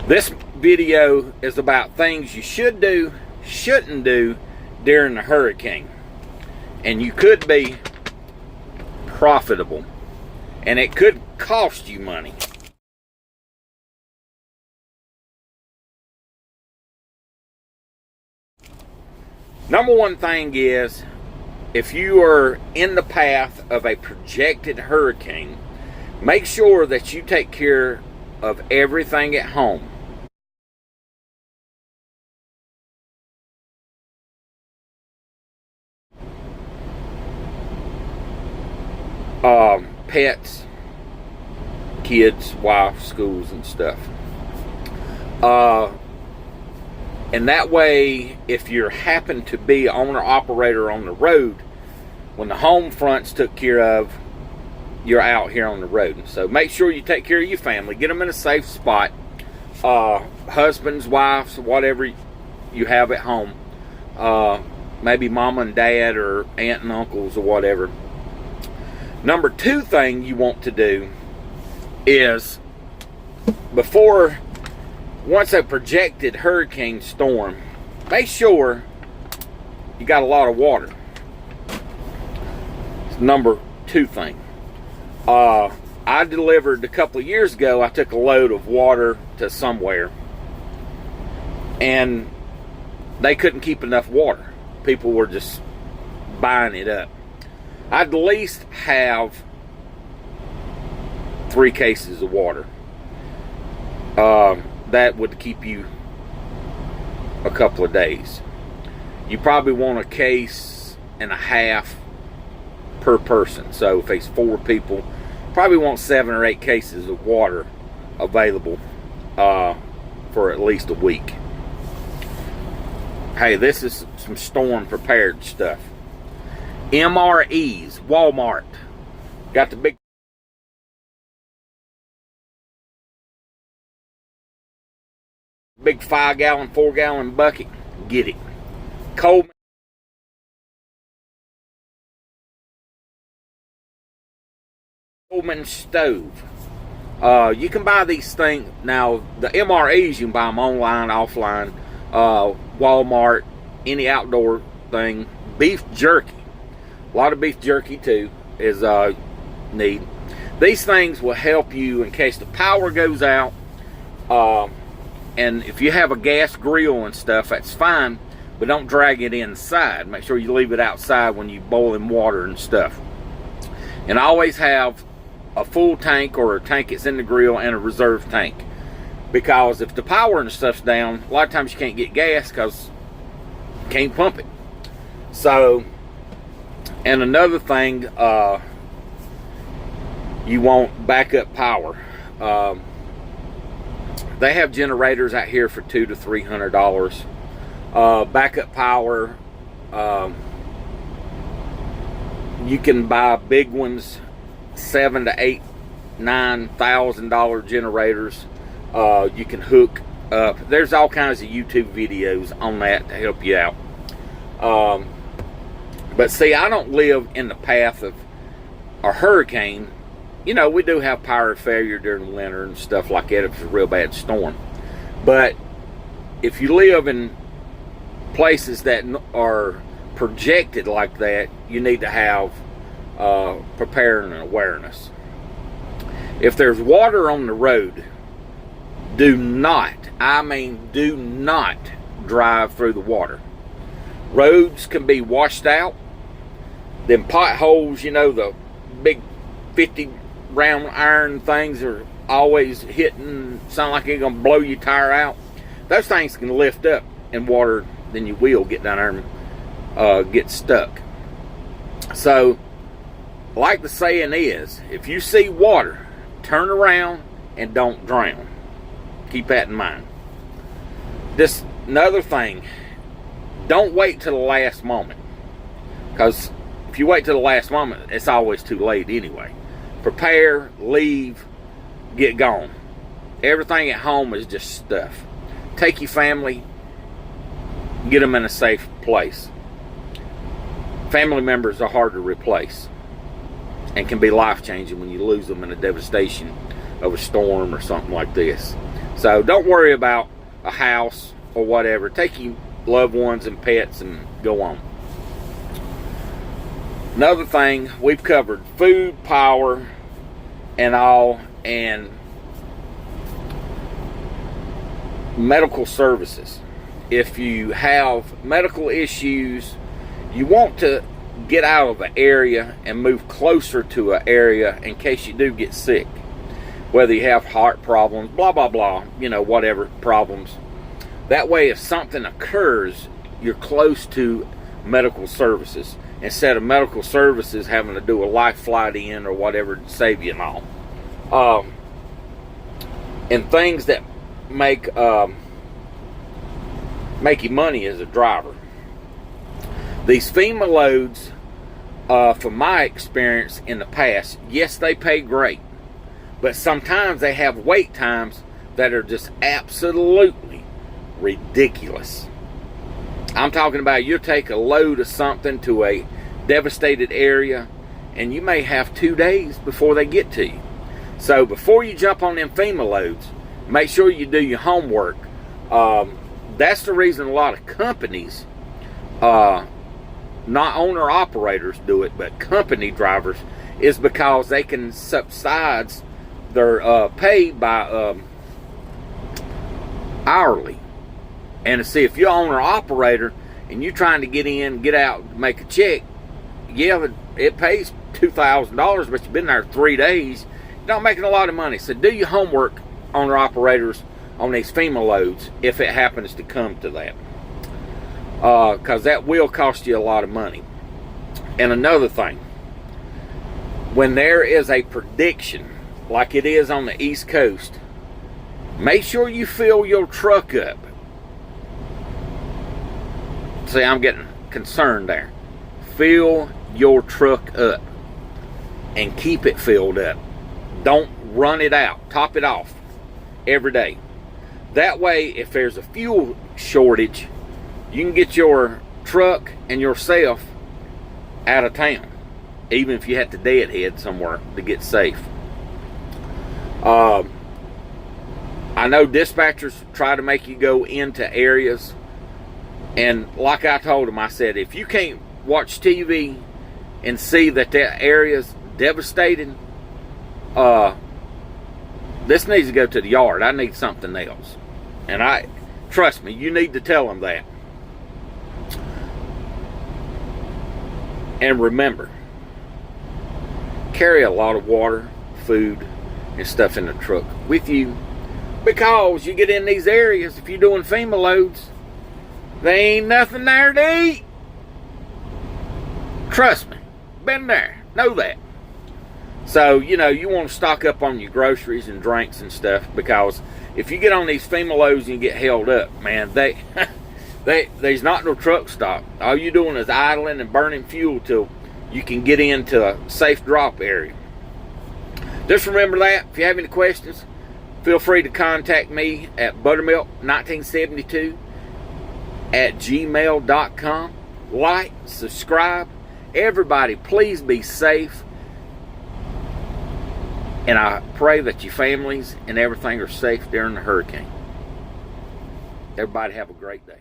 This video is about things you should do, shouldn't do during a hurricane. And you could be profitable. And it could cost you money. Number one thing is, if you are in the path of a projected hurricane, make sure that you take care of everything at home. Pets, kids, wife, schools, and stuff. And that way, if you happen to be owner-operator on the road, when the home front's took care of, you're out here on the road. So make sure you take care of your family. Get them in a safe spot. Husbands, wives, whatever you have at home. Maybe mama and dad or aunt and uncles or whatever. Number two thing you want to do is, once a projected hurricane storm, make sure you got a lot of water. It's number two thing. I delivered a couple of years ago, I took a load of water to somewhere, and they couldn't keep enough water. People were just buying it up. I'd at least have 3 cases of water. That would keep you a couple of days. You probably want 1.5 cases per person. So if it's 4 people, probably want 7 or 8 cases of water available for at least a week. Hey, this is some storm prepared stuff. MREs, Walmart. Got the big 5-gallon, 4-gallon bucket. Get it. Coleman stove. You can buy these things now. The MREs, you can buy them online, offline. Walmart, any outdoor thing. Beef jerky. A lot of beef jerky too is need. These things will help you in case the power goes out. And if you have a gas grill and stuff, that's fine, but don't drag it inside. Make sure you leave it outside when you boil in water and stuff. And always have a full tank or a tank that's in the grill and a reserve tank. Because if the power and stuff's down, a lot of times you can't get gas because you can't pump it. So, and another thing, you want backup power. They have generators out here for $200 to $300. Backup power, you can buy big ones, $7,000 to $9,000 generators. You can hook up. There's all kinds of YouTube videos on that to help you out. But see, I don't live in the path of a hurricane. You know, we do have power failure during the winter and stuff like that if it's a real bad storm. But if you live in places that are projected like that, you need to have preparing and awareness. If there's water on the road, do not drive through the water. Roads can be washed out. Them potholes, you know, the big 50 round iron things are always hitting, sound like they're gonna blow your tire out. Those things can lift up in water, then you will get down there and get stuck. So, like the saying is, if you see water, turn around and don't drown. Keep that in mind. This another thing, don't wait till the last moment, because if you wait till the last moment, it's always too late anyway. Prepare, leave, get gone. Everything at home is just stuff. Take your family, get them in a safe place. Family members are hard to replace and can be life-changing when you lose them in a devastation of a storm or something like this. So don't worry about a house or whatever. Take your loved ones and pets and go on. Another thing, we've covered food, power, and all, and medical services. If you have medical issues, you want to get out of an area and move closer to an area in case you do get sick. Whether you have heart problems, blah, blah, blah, whatever problems. That way, if something occurs, you're close to medical services instead of medical services having to do a life flight in or whatever to save you and all. And things that make you money as a driver. These FEMA loads, from my experience in the past, yes, they pay great, but sometimes they have wait times that are just absolutely ridiculous. I'm talking about you take a load of something to a devastated area and you may have 2 days before they get to you. So before you jump on them FEMA loads, make sure you do your homework. That's the reason a lot of companies, not owner operators do it, but company drivers, is because they can subsidize their pay by hourly. And see, if you're owner operator and you're trying to get in, get out, make a check, yeah, it pays $2,000, but you've been there 3 days, you're not making a lot of money. So do your homework, owner operators, on these FEMA loads if it happens to come to that. Because that will cost you a lot of money. And another thing, when there is a prediction like it is on the East Coast, make sure you fill your truck up. See, I'm getting concerned there. Fill your truck up and keep it filled up. Don't run it out. Top it off every day. That way, if there's a fuel shortage, you can get your truck and yourself out of town, even if you have to deadhead somewhere to get safe. I know dispatchers try to make you go into areas, and like I told them, I said, if you can't watch TV and see that area's devastated, this needs to go to the yard. I need something else. And trust me, you need to tell them that. And remember, carry a lot of water, food, and stuff in the truck with you, because you get in these areas, if you're doing FEMA loads, there ain't nothing there to eat. Trust me, been there, know that. So, you want to stock up on your groceries and drinks and stuff, because if you get on these FEMA loads and you get held up, man, there's not no truck stop. All you're doing is idling and burning fuel till you can get into a safe drop area. Just remember that. If you have any questions, feel free to contact me at buttermilk1972@gmail.com. Like, subscribe. Everybody, please be safe. And I pray that your families and everything are safe during the hurricane. Everybody have a great day.